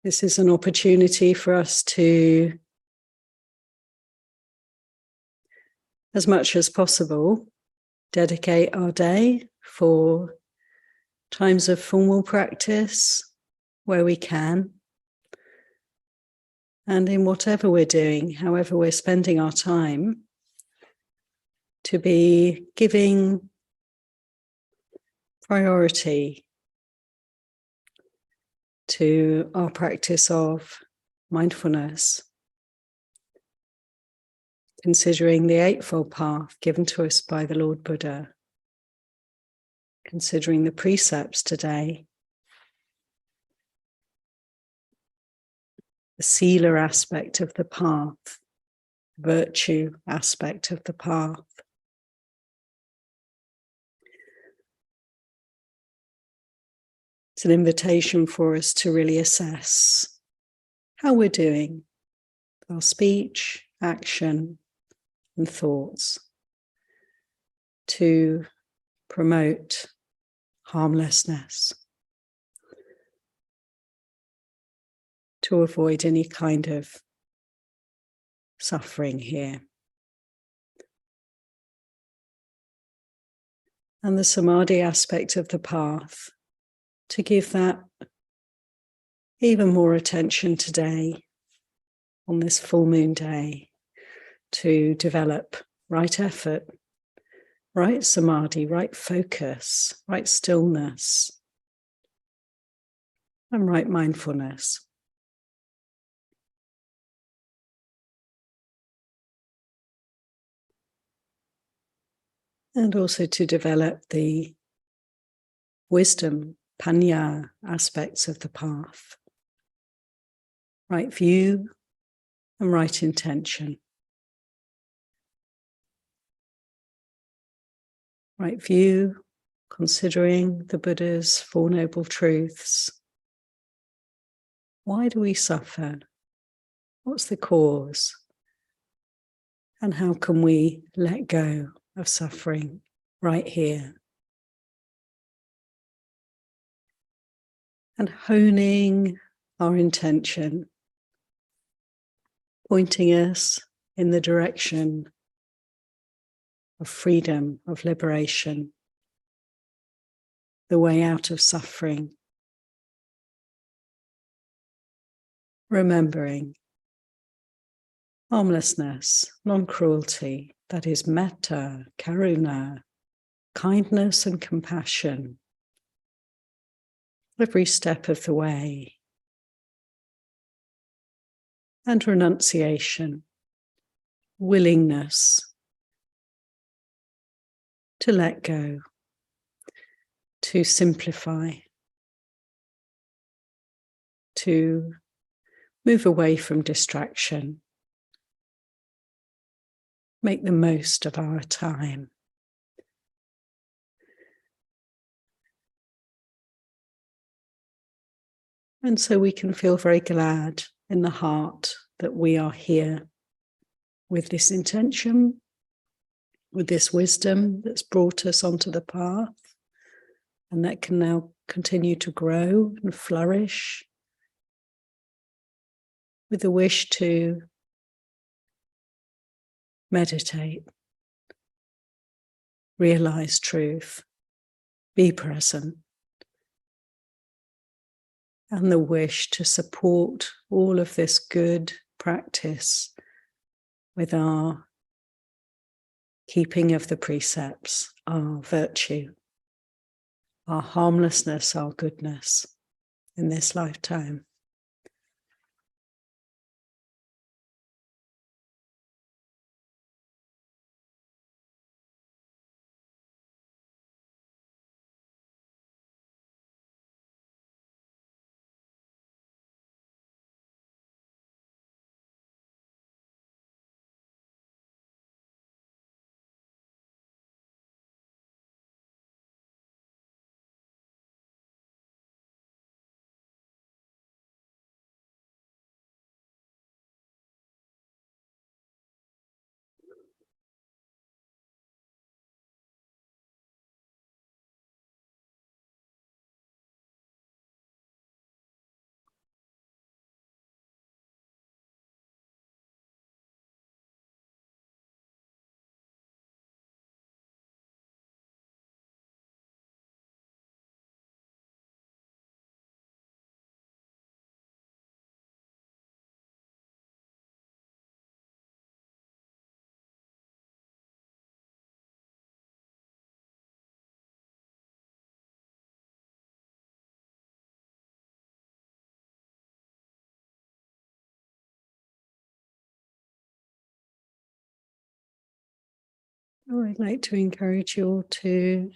This is an opportunity for us to, as much as possible, dedicate our day for times of formal practice where we can. And in whatever we're doing, however we're spending our time, to be giving priority to our practice of mindfulness, considering the Eightfold Path given to us by the Lord Buddha, considering the precepts today, the Sila aspect of the path, virtue aspect of the path. It's an invitation for us to really assess how we're doing, our speech, action, and thoughts, to promote harmlessness, to avoid any kind of suffering here. And the samadhi aspect of the path, to give that even more attention today, on this full moon day, to develop right effort, right samadhi, right focus, right stillness, and right mindfulness. And also to develop the wisdom, panya aspects of the path, right view and right intention. Right view, considering the Buddha's Four Noble Truths. Why do we suffer? What's the cause? And how can we let go of suffering right here? And honing our intention, pointing us in the direction of freedom, of liberation, the way out of suffering. Remembering harmlessness, non-cruelty, that is metta, karuna, kindness and compassion, every step of the way. And renunciation, willingness to let go, to simplify, to move away from distraction, make the most of our time. And so we can feel very glad in the heart that we are here with this intention, with this wisdom that's brought us onto the path, and that can now continue to grow and flourish, with the wish to meditate, realize truth, be present, and the wish to support all of this good practice with our keeping of the precepts, our virtue, our harmlessness, our goodness in this lifetime. So I'd like to encourage you all to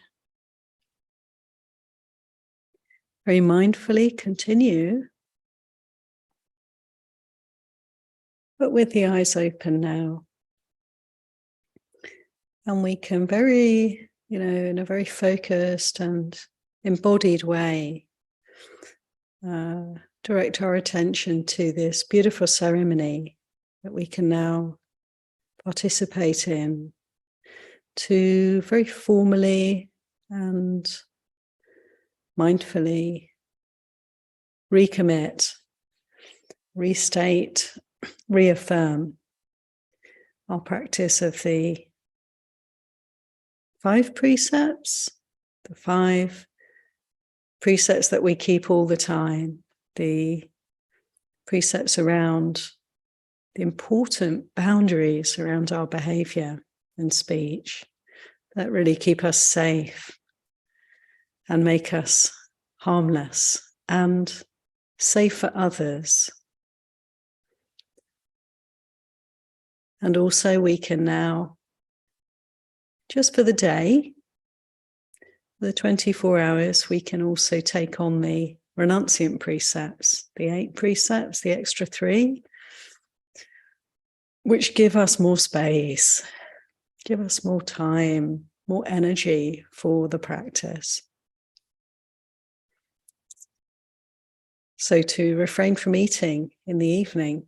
very mindfully continue, but with the eyes open now. And we can very, in a very focused and embodied way, direct our attention to this beautiful ceremony that we can now participate in, to very formally and mindfully recommit, restate, reaffirm our practice of the 5 precepts, the 5 precepts that we keep all the time, the precepts around the important boundaries around our behavior and speech that really keep us safe and make us harmless and safe for others. And also we can now, just for the day, the 24 hours, we can also take on the renunciant precepts, the 8 precepts, the extra 3, which give us more space, give us more time, more energy for the practice. So to refrain from eating in the evening,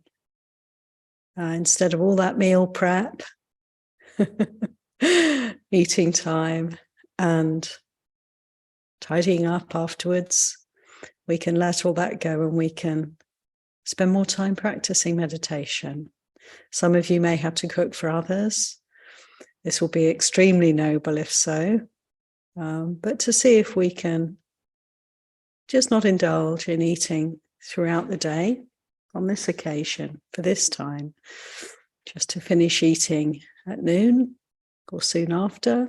instead of all that meal prep, eating time and tidying up afterwards, we can let all that go and we can spend more time practicing meditation. Some of you may have to cook for others. This will be extremely noble if so, but to see if we can just not indulge in eating throughout the day on this occasion, for this time, just to finish eating at noon or soon after,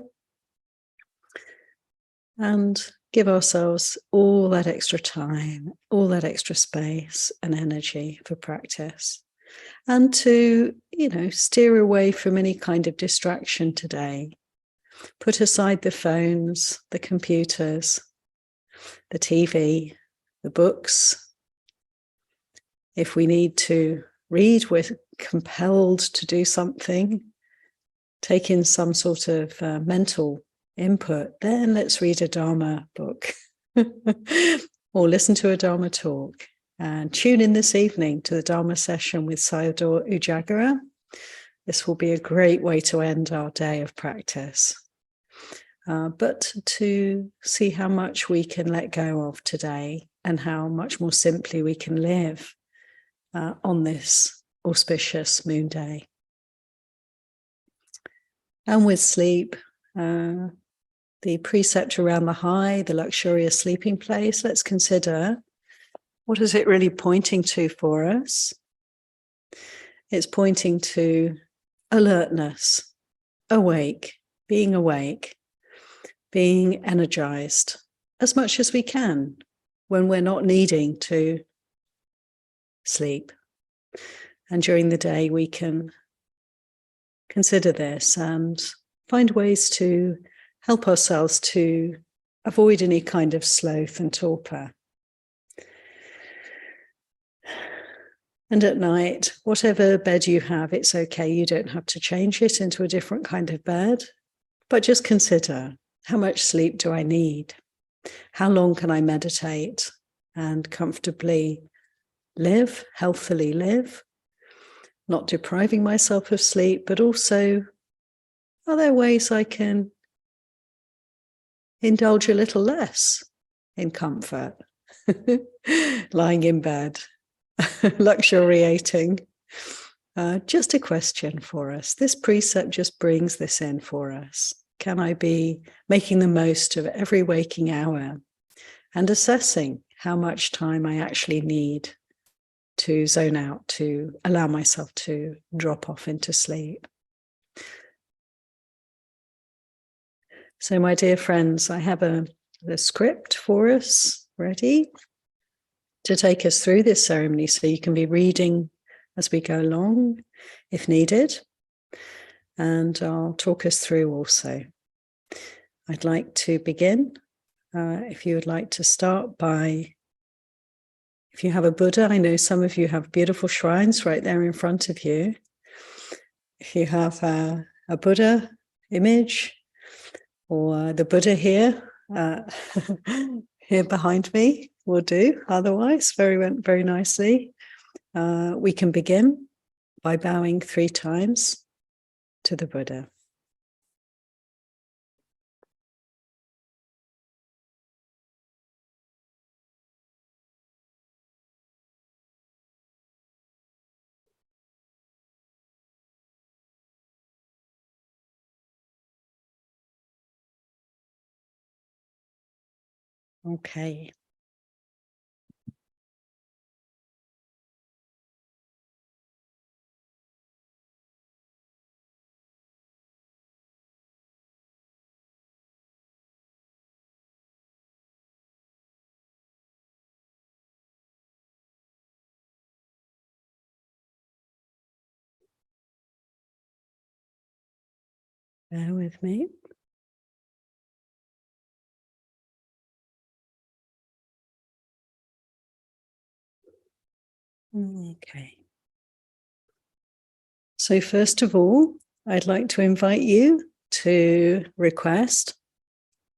and give ourselves all that extra time, all that extra space and energy for practice, and to, steer away from any kind of distraction today. Put aside the phones, the computers, the TV, the books. If we need to read, we're compelled to do something, take in some sort of mental input, then let's read a Dhamma book or listen to a Dhamma talk. And tune in this evening to the Dhamma session with Sayadaw Ujagara. This will be a great way to end our day of practice. But to see how much we can let go of today and how much more simply we can live on this auspicious moon day. And with sleep, the precept around the high, the luxurious sleeping place, let's consider, what is it really pointing to for us? It's pointing to alertness, awake, being energized as much as we can when we're not needing to sleep. And during the day, we can consider this and find ways to help ourselves to avoid any kind of sloth and torpor. And at night, whatever bed you have, it's okay. You don't have to change it into a different kind of bed, but just consider, how much sleep do I need? How long can I meditate and comfortably live, healthily live, not depriving myself of sleep, but also, are there ways I can indulge a little less in comfort, lying in bed, luxuriating? Just a question for us. This precept just brings this in for us. Can I be making the most of every waking hour and assessing how much time I actually need to zone out, to allow myself to drop off into sleep? So, my dear friends, I have the script for us ready to take us through this ceremony, so you can be reading as we go along if needed. and I'll talk us through also. I'd like to begin. If you would like to start by, if you have a Buddha, I know some of you have beautiful shrines right there in front of you. If you have a Buddha image, or the Buddha here, here behind me will do. Otherwise, very nicely. We can begin by bowing 3 times to the Buddha. Okay. Bear with me. Okay. So first of all, I'd like to invite you to request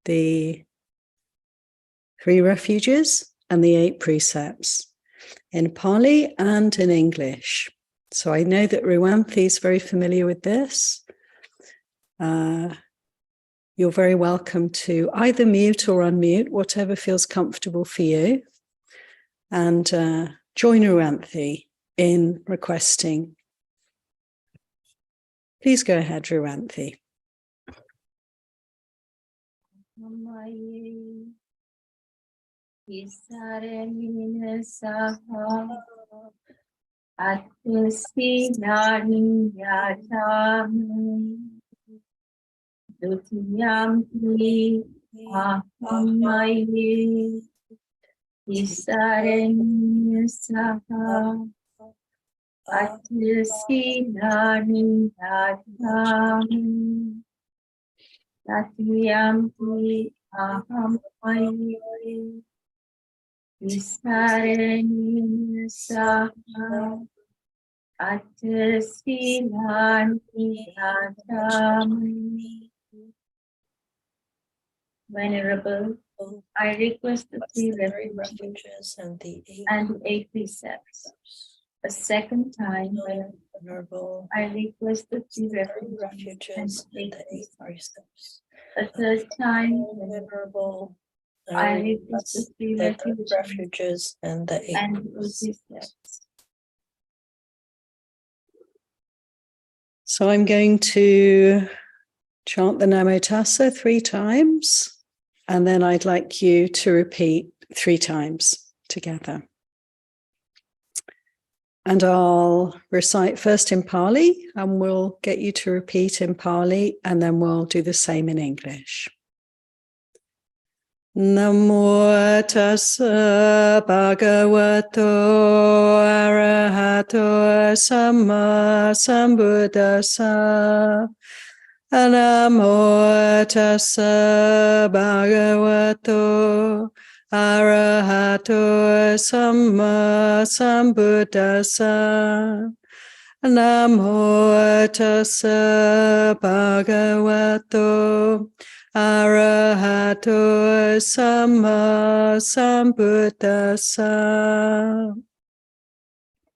the 3 refuges and the 8 precepts in Pali and in English. So I know that Ruanthi is very familiar with this. You're very welcome to either mute or unmute, whatever feels comfortable for you, and join Ruanthi in requesting. Please go ahead, Ruanthi. Dutiyampi ahamayi isarenya saha atyasinani yadhami Dutiyampi ahamayi isarenya saha atyasinani yadhami. Venerable, I request the 3 refuges and the 8 precepts. A second time, Venerable, I request the 3 refuges and the 8 precepts. A third time, Venerable, I request the 3 refuges and the 8 precepts. So I'm going to chant the Namo Tassa 3 times, and then I'd like you to repeat 3 times together. And I'll recite first in Pali, and we'll get you to repeat in Pali, and then we'll do the same in English. Namo tassa bhagavato arahato samma sambuddhassa. Namo tassa bhagavato arahato samma sambuddhassa. Namo tassa bhagavato arahato samma sambuddhassa.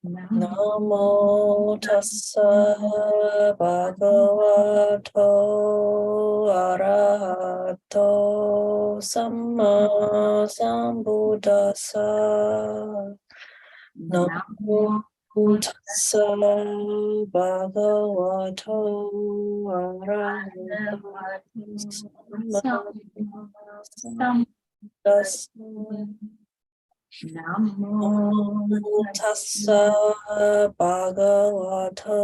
Namo tassa bhagavato arahato samma sambuddhassa. Namo tassa bhagavato arahato samma sambuddhassa. Namo tassa bhagavato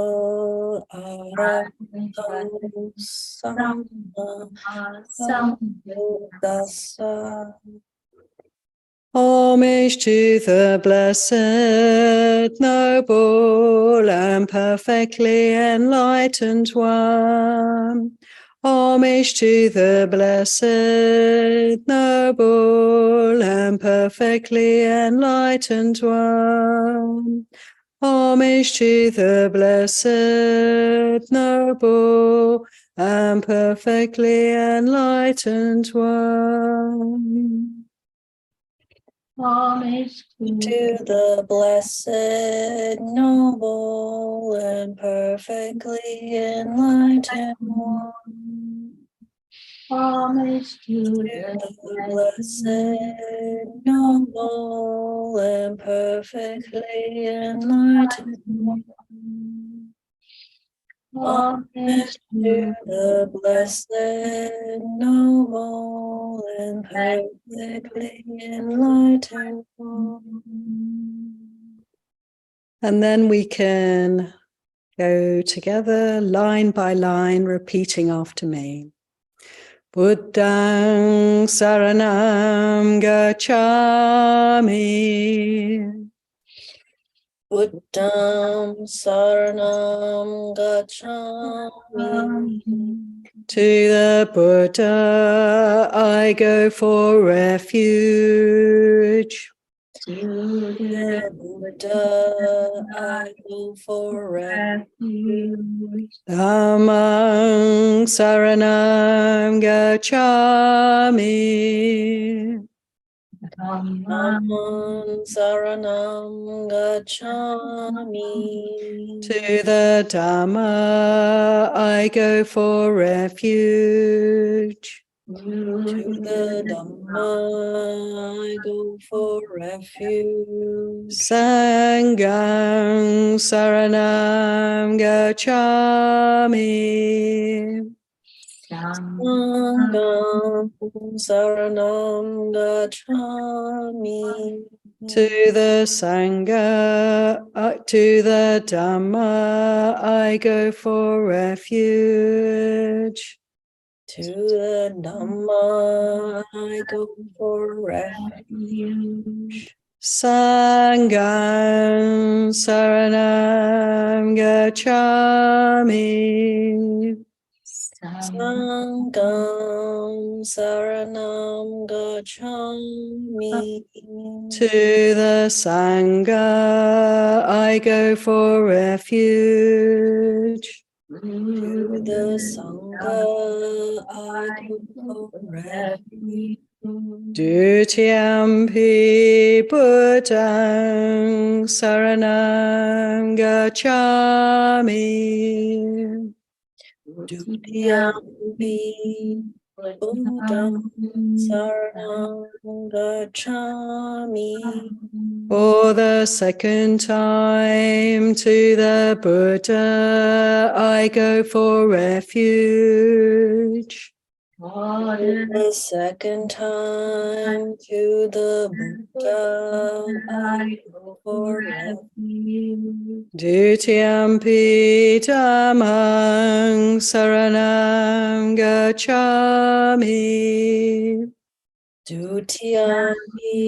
arahato samma sambuddhassa. Homage to the blessed, noble, and perfectly enlightened one. Homage to the blessed, noble, and perfectly enlightened one. Homage to the blessed, noble, and perfectly enlightened one. Homage To the blessed, noble, and perfectly enlightened one. homage to The blessed, noble, and perfectly enlightened one. Homage to the blessed, noble, and perfectly enlightened one. And then we can go together line by line, repeating after me. Buddhang saranam gacchami. Buddham saranam gacchami. To the Buddha I go for refuge. To the Buddha I go for refuge. Dhammang saranam gacchami. Dhammam saranam gacchami. To the Dhamma I go for refuge. To the Dhamma I go for refuge. Sanghang saranam gacchami. Sangha saranam gacchami. To the Sangha, to the Dhamma I go for refuge. To the Dhamma I go for refuge. Sangham saranam gacchami. Sangam saranam gacchami. To the Sangha I go for refuge. To the Sangha I go for refuge. Dutiyampi Buddhang saranam gacchami. Dutiyampi Buddham saranam gacchami. For the second time to the Buddha I go for refuge. For the second time to the Buddha I go for refuge. Dutiyampi dhammang saranam gacchami. Dutiyampi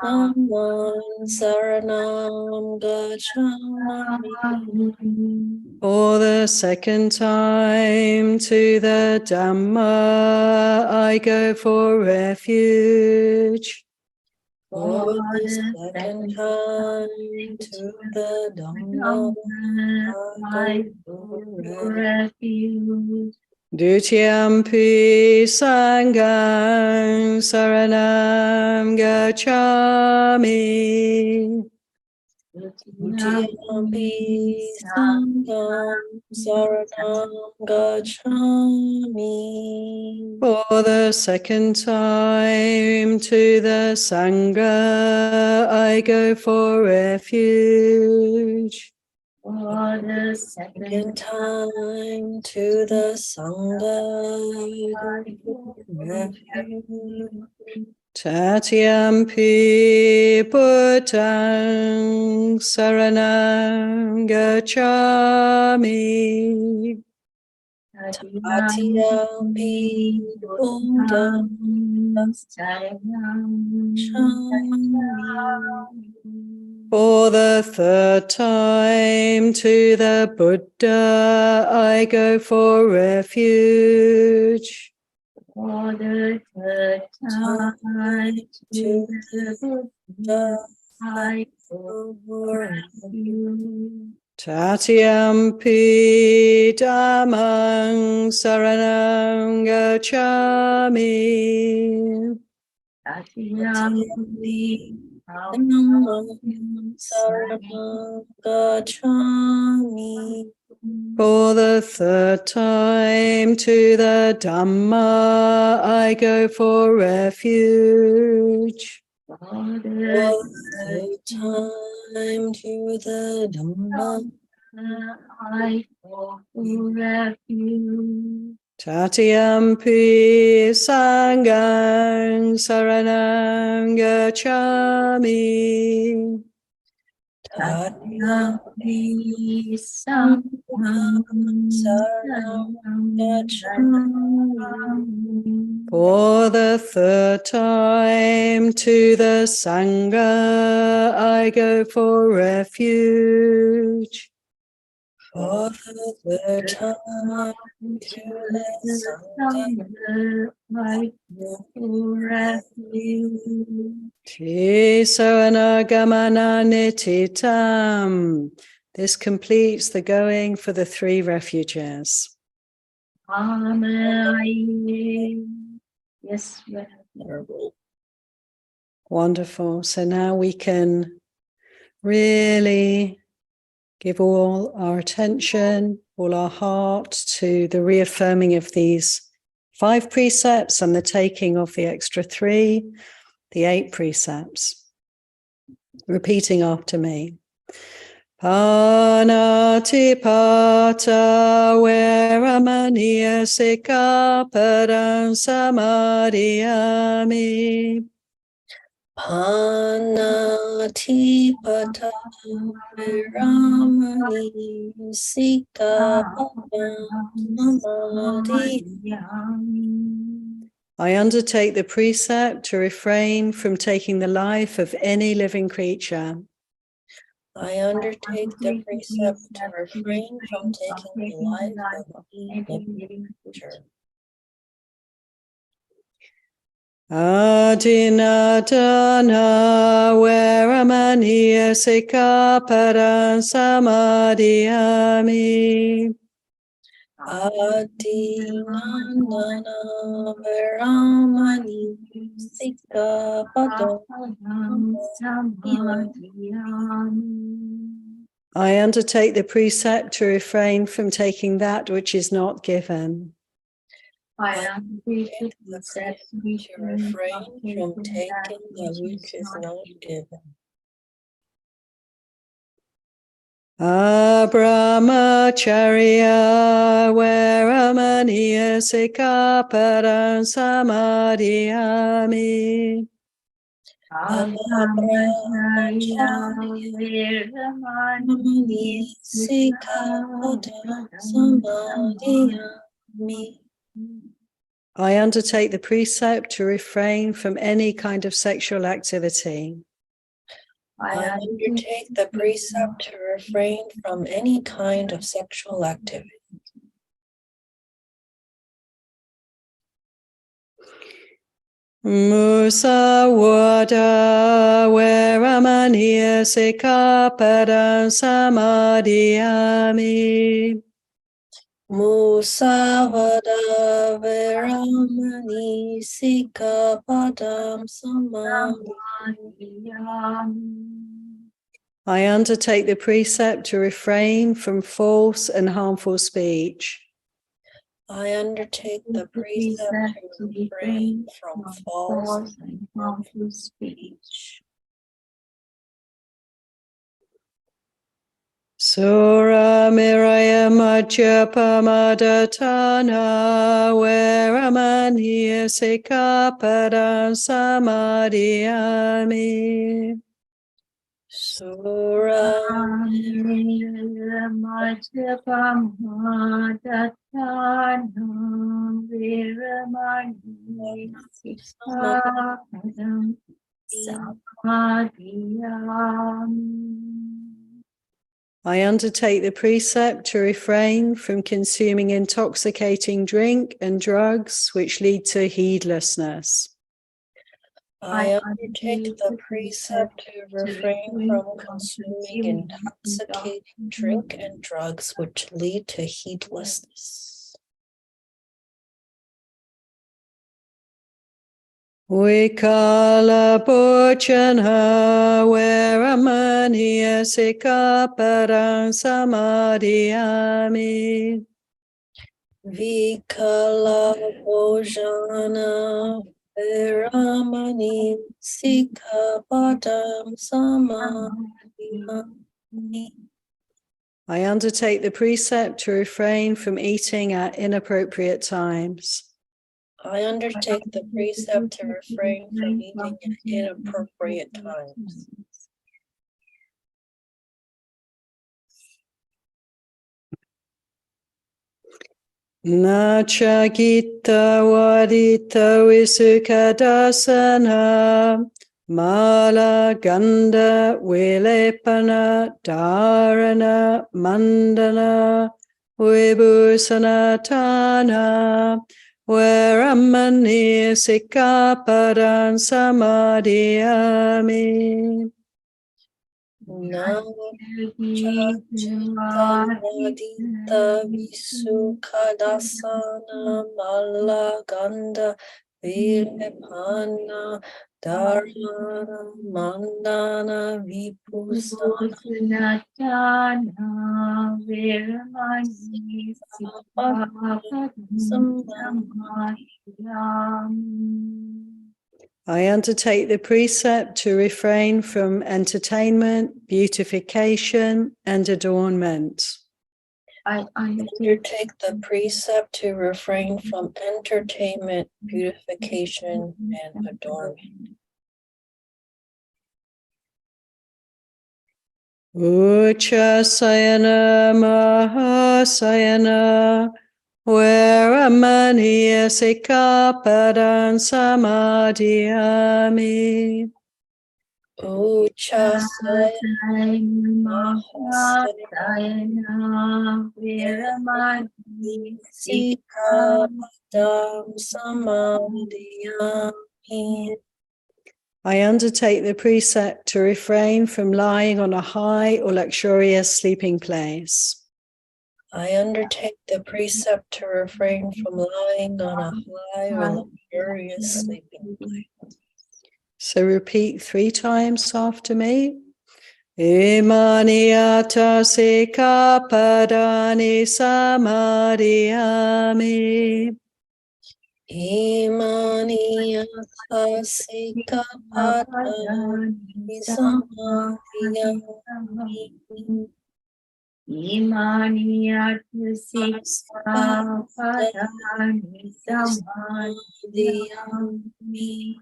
dhammam saranam gacchami. For the second time to the Dhamma I go for refuge. For the second time to the Dhamma I go for refuge. Dutiyampi sangham saranam gacchami. Dutiyampi sangham saranam gacchami. For the second time to the Sangha I go for refuge. For the Second time to the Sangha I go for refuge. Tatyampi Buddhang saranam gacchami. Tatiyampi Buddham For the third time to the Buddha I go for refuge. For the third time to the Buddha I go for refuge. Tatiyampi dhammang saranang gacchami. Tatiyampi Dhammam saranang gacchami. For the third time to the Dhamma I go for refuge. For the third time to the Dhamma I go for refuge. Tatiyampi sanghang saranang gacchami. Tatiyampi sangham saranam gacchami. For the third time to the Sangha I go for refuge. For the third time to the Sangha I go for refuge. Tisaranagamana nititam. This completes the going for the 3 refuges. Amen. Yes, Venerable. Wonderful. So now we can really give all our attention, all our heart to the reaffirming of these 5 precepts and the taking of the extra 3, the 8 precepts. Repeating after me. Panatipata veramaniya sikkhapadam samadhiyami. Panatipata viramani sikkhapadam samadhiyami. I undertake the precept to refrain from taking the life of any living creature. I undertake the precept to refrain from taking the life of any living creature. Adinadana veramaniya sikkhapadam samadhiyami. Adinandana veramani sikkhapadam samadhiyami. I undertake the precept to refrain from taking that which is not given. I undertake the precept to refrain from taking that which is not given. Brahmacharya veramaniya sikkhapadam samadhiyami. Brahmacharya veramani sikkhapadam samadhiyami. I undertake the precept to refrain from any kind of sexual activity. I undertake the precept to refrain from any kind of sexual activity. Musawada veramaniya sikkhapadam samadhiyami. Musawada veramani sikkhapadam samadhiyami. I undertake the precept to refrain from false and harmful speech. I undertake the precept to refrain from false and harmful speech. Sura miraya majjapamadhatana veramaniya sikkhapadam samadhiyami. Sura I undertake the precept to refrain from consuming intoxicating drink and drugs which lead to heedlessness. I undertake the precept to refrain from consuming intoxicating drink and drugs which lead to heedlessness. Vikala bhojana veramaniya sikaparang samadhiyami. Vikala bhojana veramani sikapadam samadhiyami. I undertake the precept to refrain from eating at inappropriate times. I undertake the precept to refrain from eating at inappropriate times. Nacha gita wadita visukadasana mala ganda vilepana dharana mandana vibhusanatana veramani sikapadan samadhiyami. Nachitavadita visukadasana malaganda vilepana dharana mandana vibhusanatana veramani sikapadan samadhiyami. I undertake the precept to refrain from entertainment, beautification, and adornment. I undertake the precept to refrain from entertainment, beautification, and adornment. Uchasayana mahasayana veramaniya sikapadan samadhiyami. Uchasayana mahasayana veramani sikapadam samadhiyami. I undertake the precept to refrain from lying on a high or luxurious sleeping place. I undertake the precept to refrain from lying on a high or luxurious sleeping place. So repeat 3 times after me. Imaniyata sikapadani samadhiyami. Imaniyata sikapadani samadhiyami. Imaniyata sikapadani samadhiyami.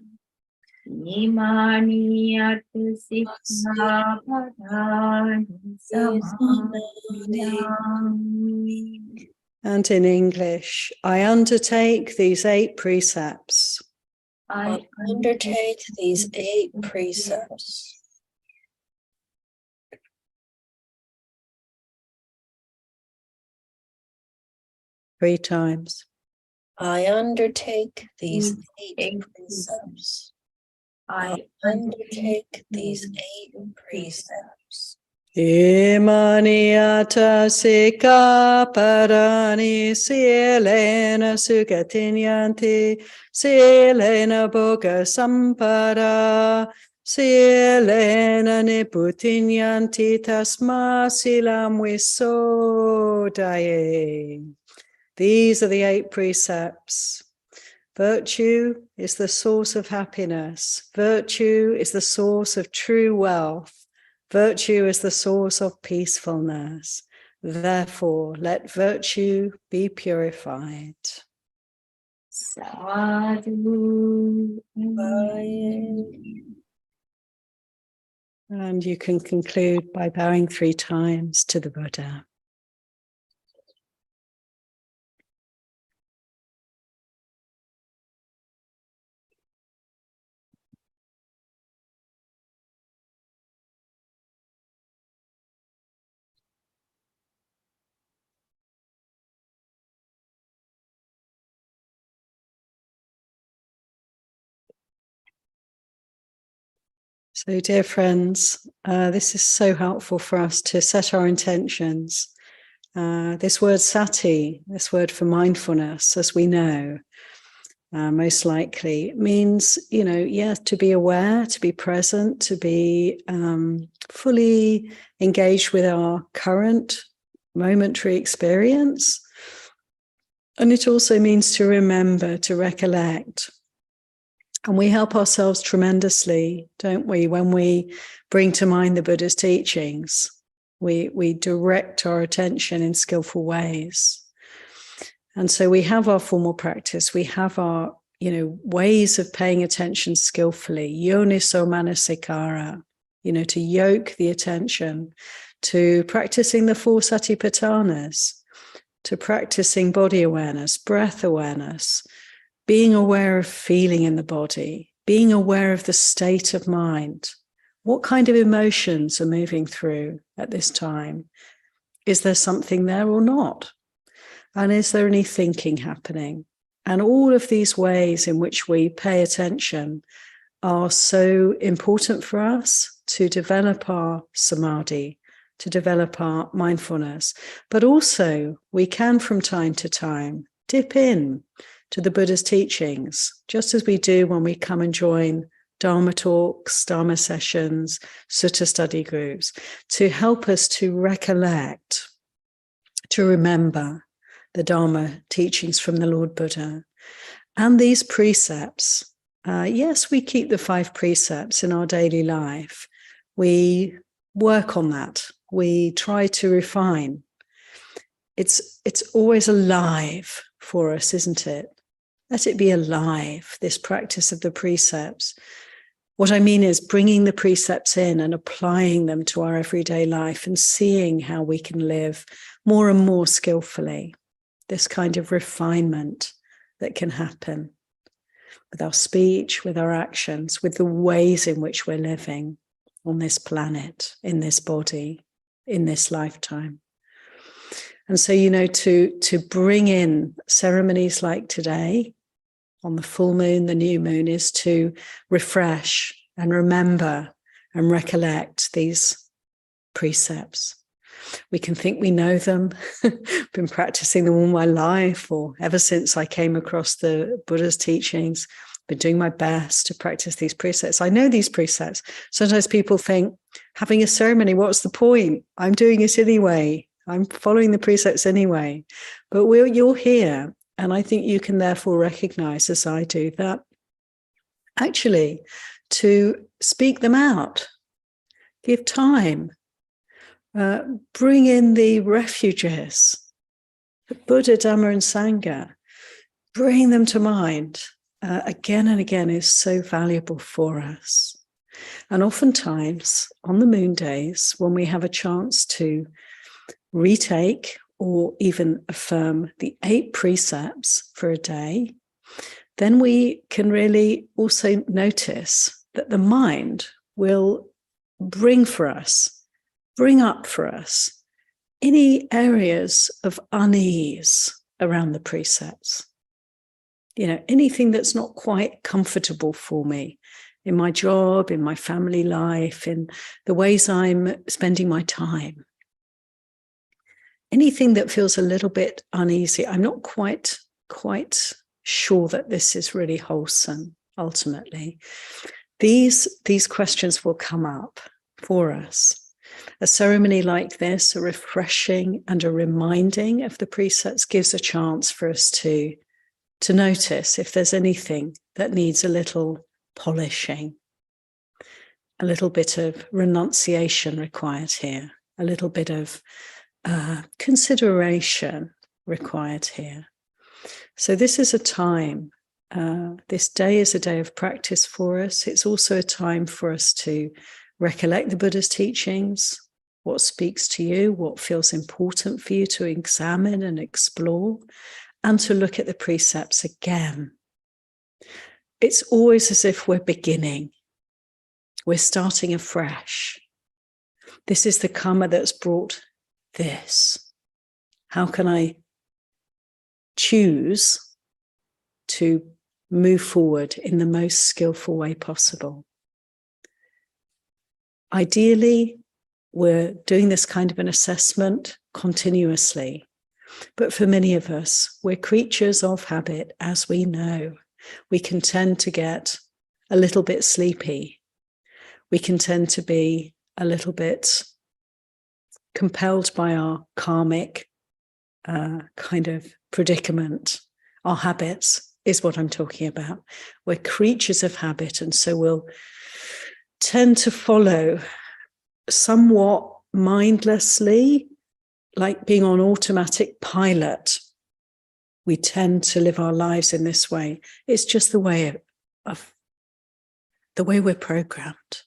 Imaniyata sikapadani samadhiyami. And in English, I undertake these 8 precepts. I undertake these 8 precepts. Three times. I undertake these 8 precepts. I undertake these 8 precepts. Imaniyata sikapadani silena sugatinyanti silena boga sampada silena niputinyanti tasma silam visodaye. These are the 8 precepts. Virtue is the source of happiness. Virtue is the source of true wealth. Virtue is the source of peacefulness. Therefore, let virtue be purified. Sadhu. And you can conclude by bowing 3 times to the Buddha. So, dear friends, this is so helpful for us to set our intentions. This word sati, this word for mindfulness, as we know, most likely means, to be aware, to be present, to be fully engaged with our current momentary experience. And it also means to remember, to recollect. And we help ourselves tremendously, don't we, when we bring to mind the Buddha's teachings. We direct our attention in skillful ways. And so we have our formal practice, we have our, ways of paying attention skillfully, yoniso manasikara, to yoke the attention, to practicing the 4 Satipatthanas, to practicing body awareness, breath awareness, being aware of feeling in the body, being aware of the state of mind. What kind of emotions are moving through at this time? Is there something there or not? And is there any thinking happening? And all of these ways in which we pay attention are so important for us to develop our samadhi, to develop our mindfulness. But also we can from time to time dip in to the Buddha's teachings, just as we do when we come and join Dharma talks, Dharma sessions, sutta study groups, to help us to recollect, to remember the Dharma teachings from the Lord Buddha. And these precepts, yes, we keep the 5 precepts in our daily life. We work on that. We try to refine. It's always alive for us, isn't it? Let it be alive, this practice of the precepts. What I mean is bringing the precepts in and applying them to our everyday life and seeing how we can live more and more skillfully. This kind of refinement that can happen with our speech, with our actions, with the ways in which we're living on this planet, in this body, in this lifetime. And so, to bring in ceremonies like today, on the full moon, the new moon, is to refresh and remember and recollect these precepts. We can think we know them, been practicing them all my life, or ever since I came across the Buddha's teachings, been doing my best to practice these precepts. I know these precepts. Sometimes people think, having a ceremony, what's the point? I'm doing it anyway. I'm following the precepts anyway. But you're here. And I think you can therefore recognize, as I do, that actually to speak them out, give time, bring in the refuges, the Buddha, Dhamma, and Sangha, bring them to mind again and again is so valuable for us. And oftentimes on the moon days, when we have a chance to retake or even affirm the 8 precepts for a day, then we can really also notice that the mind will bring up for us any areas of unease around the precepts. Anything that's not quite comfortable for me in my job, in my family life, in the ways I'm spending my time. Anything that feels a little bit uneasy, I'm not quite sure that this is really wholesome, ultimately. These questions will come up for us. A ceremony like this, a refreshing and a reminding of the precepts, gives a chance for us to notice if there's anything that needs a little polishing, a little bit of renunciation required here, a little bit of consideration required here. So this is a time, this day is a day of practice for us. It's also a time for us to recollect the Buddha's teachings, what speaks to you, what feels important for you to examine and explore, and to look at the precepts again. It's always as if we're beginning. We're starting afresh. This is the karma that's brought this. How can I choose to move forward in the most skillful way possible? Ideally, we're doing this kind of an assessment continuously. But for many of us, we're creatures of habit, as we know. We can tend to get a little bit sleepy. We can tend to be a little bit compelled by our karmic kind of predicament. Our habits is what I'm talking about. We're creatures of habit, and so we'll tend to follow somewhat mindlessly, like being on automatic pilot. We tend to live our lives in this way. It's just the way of the way we're programmed.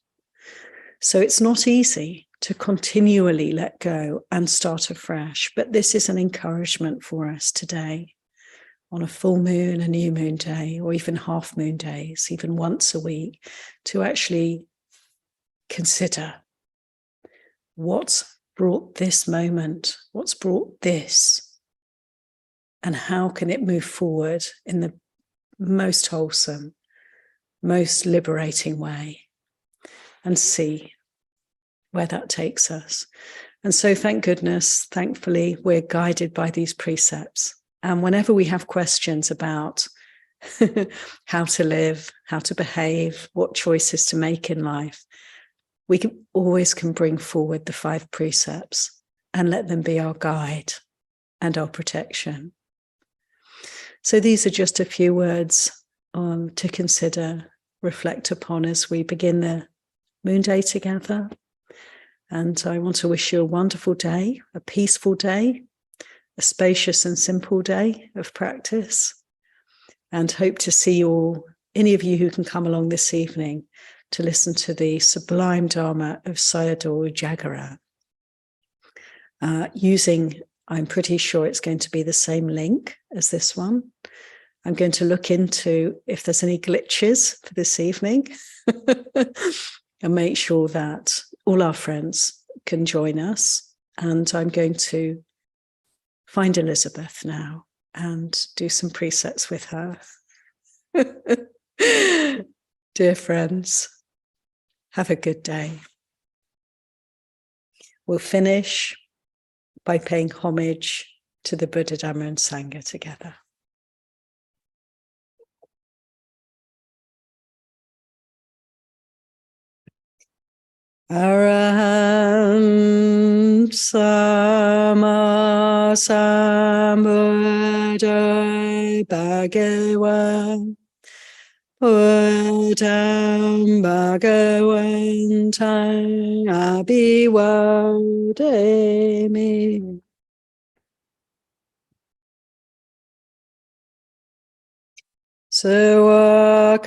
So it's not easy to continually let go and start afresh, but this is an encouragement for us today on a full moon, a new moon day, or even half moon days, even once a week, to actually consider what's brought this moment, what's brought this, and how can it move forward in the most wholesome, most liberating way, and see where that takes us. And so thank goodness, thankfully, we're guided by these precepts. And whenever we have questions about how to live, how to behave, what choices to make in life, we always can bring forward the 5 precepts and let them be our guide and our protection. So these are just a few words to consider, reflect upon as we begin the moon day together. And I want to wish you a wonderful day, a peaceful day, a spacious and simple day of practice, and hope to see you all, any of you who can come along this evening, to listen to the sublime Dharma of Sayadaw Jagara. Using, I'm pretty sure it's going to be the same link as this one. I'm going to look into if there's any glitches for this evening and make sure that all our friends can join us. And I'm going to find Elizabeth now and do some precepts with her. Dear friends, have a good day. We'll finish by paying homage to the Buddha, Dhamma, and Sangha together. Arahant Sama Sambuddha Bhagavan Buddham Bhagavantam Abhivademi. Sawakato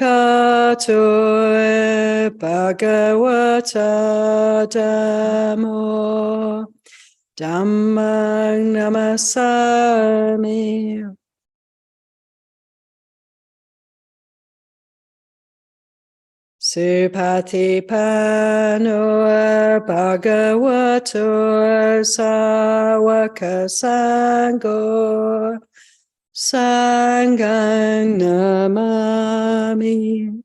Bhagavata Dhammo Dhammang Namasami. Satipatthanas Bhagavato Sawaka Sangha Sanghang Namami.